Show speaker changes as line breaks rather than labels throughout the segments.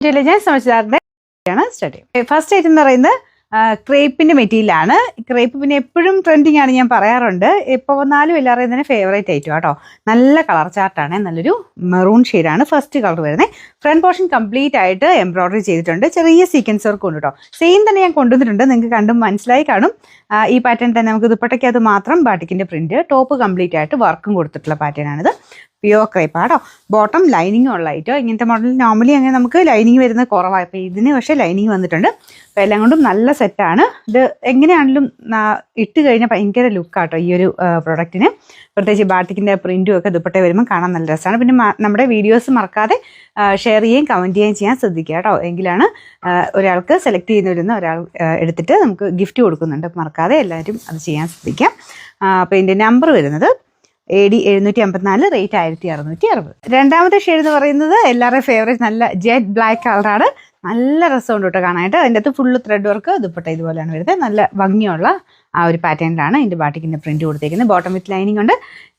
Intelligence ആണ് start ചെയ്യും. First item എന്ന് പറയുന്നത് ക്രേപ്പിന്റെ മെറ്റീരിയലാണ്. ക്രേപ്പ് പിന്നെ എപ്പോഴും ട്രെൻഡിങ് ആണ്, ഞാൻ പറയാറുണ്ട്. എപ്പോൾ വന്നാലും എല്ലാവരും തന്നെ ഫേവറേറ്റ് ഐറ്റം കേട്ടോ. നല്ല കളർ ചാർട്ടാണ്, നല്ലൊരു മെറൂൺ ഷെയ്ഡാണ് ഫസ്റ്റ് കളർ വരുന്നത്. ഫ്രണ്ട് പോർഷൻ കംപ്ലീറ്റ് ആയിട്ട് എംബ്രോയിഡറി ചെയ്തിട്ടുണ്ട്, ചെറിയ സീക്വൻസ് വർക്ക് ഉണ്ട് കേട്ടോ. സെയിം തന്നെ ഞാൻ കൊണ്ടുവന്നിട്ടുണ്ട്, നിങ്ങൾക്ക് കണ്ടും മനസ്സിലായി കാണും. ഈ പാറ്റേൺ തന്നെ നമുക്ക് ദുപ്പട്ടയ്ക്ക് അത് മാത്രം ബാട്ടിക്കിന്റെ പ്രിന്റ്, ടോപ്പ് കംപ്ലീറ്റ് ആയിട്ട് വർക്കും കൊടുത്തിട്ടുള്ള പാറ്റേൺ ആണിത്. പ്യുവർ ക്രേപ്പ് ആട്ടോ. ബോട്ടം ലൈനിങ് ഉള്ള ഐറ്റം. ഇങ്ങനത്തെ മോഡൽ നോർമലി അങ്ങനെ നമുക്ക് ലൈനിങ് വരുന്നത് കുറവാണ്, അപ്പോൾ ഇതിന് പക്ഷേ ലൈനിങ് വന്നിട്ടുണ്ട്. അപ്പോൾ എല്ലാം കൊണ്ടും നല്ല സെറ്റാണ് ഇത്. എങ്ങനെയാണെങ്കിലും ഇട്ട് കഴിഞ്ഞാൽ ഭയങ്കര ലുക്കാട്ടോ ഈ ഒരു പ്രൊഡക്റ്റിന്. പ്രത്യേകിച്ച് ബാട്ടിക്കിൻ്റെ പ്രിൻറ്റും ഒക്കെ ദുപ്പട്ട വരുമ്പോൾ കാണാൻ നല്ല രസമാണ്. പിന്നെ നമ്മുടെ വീഡിയോസ് മറക്കാതെ ഷെയർ ചെയ്യുകയും കമൻറ്റ് ചെയ്യുകയും ചെയ്യാൻ ശ്രദ്ധിക്കുക കേട്ടോ. എങ്കിലാണ് ഒരാൾക്ക് സെലക്ട് ചെയ്യുന്നവരുന്ന ഒരാൾ എടുത്തിട്ട് നമുക്ക് ഗിഫ്റ്റ് കൊടുക്കുന്നുണ്ട്. മറക്കാതെ എല്ലാവരും അത് ചെയ്യാൻ ശ്രദ്ധിക്കാം. അപ്പോൾ ഇതിൻ്റെ നമ്പർ വരുന്നത് AD 754, റേറ്റ് 1660. രണ്ടാമത്തെ ഷെയ്ഡ് എന്ന് പറയുന്നത് എല്ലാവരുടെയും ഫേവറേറ്റ് നല്ല ജെറ്റ് ബ്ലാക്ക് കളറാണ്. നല്ല രസമുണ്ട് കേട്ടോ കാണാനായിട്ട്. അതിൻ്റെ അകത്ത് ഫുള്ള് ത്രെഡ് വർക്ക് ദുപ്പട്ട ഇതുപോലെയാണ് വരുന്നത്. നല്ല ഭംഗിയുള്ള ആ ഒരു പാറ്റേണിലാണ് ഇതിൻ്റെ ബാട്ടിക്കിൻ്റെ പ്രിന്റ് കൊടുത്തേക്കുന്നത്. ബോട്ടം വിത്ത് ലൈനിങ് ഉണ്ട്.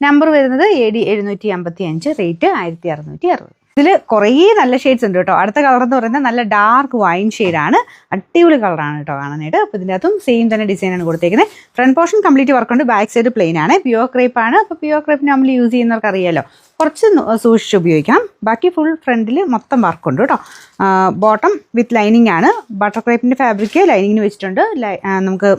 നമ്പർ വരുന്നത് AD 755, റേറ്റ് 1660. ഇതിൽ കുറേ നല്ല ഷെയ്ഡ്സ് ഉണ്ട് കേട്ടോ. അടുത്ത കളർ എന്ന് പറയുന്നത് നല്ല ഡാർക്ക് വൈൻ ഷെയ്ഡാണ്. അടിപൊളി കളറാണ് കേട്ടോ കാണാനായിട്ട്. അപ്പോൾ ഇതിൻ്റെ അകത്തും സെയിം തന്നെ ഡിസൈനാണ് കൊടുത്തേക്കുന്നത്. ഫ്രണ്ട് പോർഷൻ കംപ്ലീറ്റ് വർക്കുണ്ട്, ബാക്ക് സൈഡ് പ്ലെയിൻ ആണ്. പ്യുവർ ക്രേപ്പ് ആണ്. അപ്പോൾ പ്യുവർ ക്രേപ്പ് നമ്മൾ യൂസ് ചെയ്യുന്നവർക്ക് അറിയാലോ, കുറച്ച് സൂക്ഷിച്ച് ഉപയോഗിക്കണം. ബാക്കി ഫുൾ ഫ്രണ്ടിൽ മൊത്തം വർക്കുണ്ട് കേട്ടോ. ബോട്ടം വിത്ത് ലൈനിങ് ആണ്. ബട്ടർ ക്രേപ്പിൻ്റെ ഫാബ്രിക് ലൈനിങ്ങിന് വെച്ചിട്ടുണ്ട്. നമുക്ക്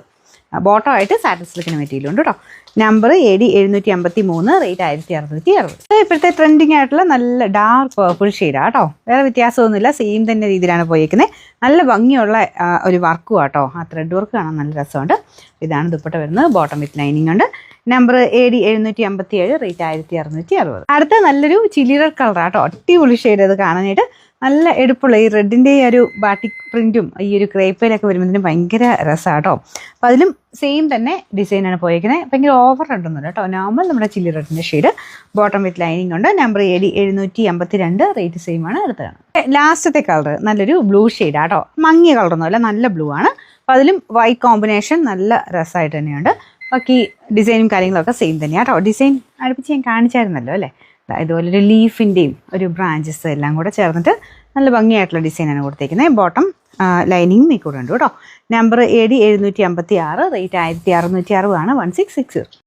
ബോട്ടം ആയിട്ട് സാറ്റിൻ സിൽക്കിന് മെറ്റീരിയൽ ഉണ്ട് കേട്ടോ. Number AD 753, rate 1660. ഇപ്പോഴത്തെ ട്രെൻഡിങ് ആയിട്ടുള്ള നല്ല ഡാർക്ക് പർപ്പിൾ ഷെയ്ഡാണ് കേട്ടോ. വേറെ വ്യത്യാസമൊന്നുമില്ല, സെയിം തന്നെ രീതിയിലാണ് പോയിരിക്കുന്നത്. നല്ല ഭംഗിയുള്ള ഒരു വർക്കും ആട്ടോ. ആ ത്രെഡ് വർക്ക് കാണാൻ നല്ല രസമുണ്ട്. ഇതാണ് ദുപ്പട്ട വരുന്നത്. ബോട്ടം വിത്ത് ലൈനിങ് ഉണ്ട്. Number AD 757, rate 1660. അടുത്ത നല്ലൊരു ചില്ലി റെഡ് കളറാണ് കേട്ടോ. അടിപൊളി ഷെയ്ഡ് അത് കാണാനായിട്ട്. നല്ല എടുപ്പുള്ള ഈ റെഡിൻ്റെ ഒരു ബാട്ടിക് പ്രിൻറ്റും ഈ ഒരു ക്രേപ്പിലൊക്കെ വരുന്നതിന് ഭയങ്കര രസമാണ് കേട്ടോ. അപ്പോൾ അതിലും സെയിം തന്നെ ഡിസൈനാണ് പോയിരിക്കുന്നത്. ഭയങ്കര ഓവർ റെഡൊന്നുമില്ല കേട്ടോ. നോർമൽ നമ്മുടെ ചില്ലി റെഡിൻ്റെ ഷെയ്ഡ്. ബോട്ടം വിത്ത് ലൈനിങ് ഉണ്ട്. നമ്പർ AD 752, റേറ്റ് സെയിം ആണ്. അടുത്താണ് ലാസ്റ്റത്തെ കളർ നല്ലൊരു ബ്ലൂ ഷെയ്ഡാണ് കേട്ടോ. മങ്ങിയ കളറൊന്നുമല്ല, നല്ല ബ്ലൂ ആണ്. അപ്പോൾ അതിലും വൈറ്റ് കോമ്പിനേഷൻ നല്ല രസമായിട്ട് തന്നെയുണ്ട്. ബാക്കി ഡിസൈനും കാര്യങ്ങളൊക്കെ സെയിം തന്നെയാണ് കേട്ടോ. ഡിസൈൻ അടുപ്പിച്ച് ഞാൻ കാണിച്ചായിരുന്നല്ലോ അല്ലേ. ഇതുപോലൊരു ലീഫിൻ്റെയും ഒരു ബ്രാഞ്ചസ് എല്ലാം കൂടെ ചേർന്നിട്ട് നല്ല ഭംഗിയായിട്ടുള്ള ഡിസൈനാണ് കൊടുത്തേക്കുന്നത്. ബോട്ടം ലൈനിങ്ങും ഈ കൂടെ ഉണ്ട് കേട്ടോ. നമ്പർ AD 756, റേറ്റ് 1660 ആണ്. 1660.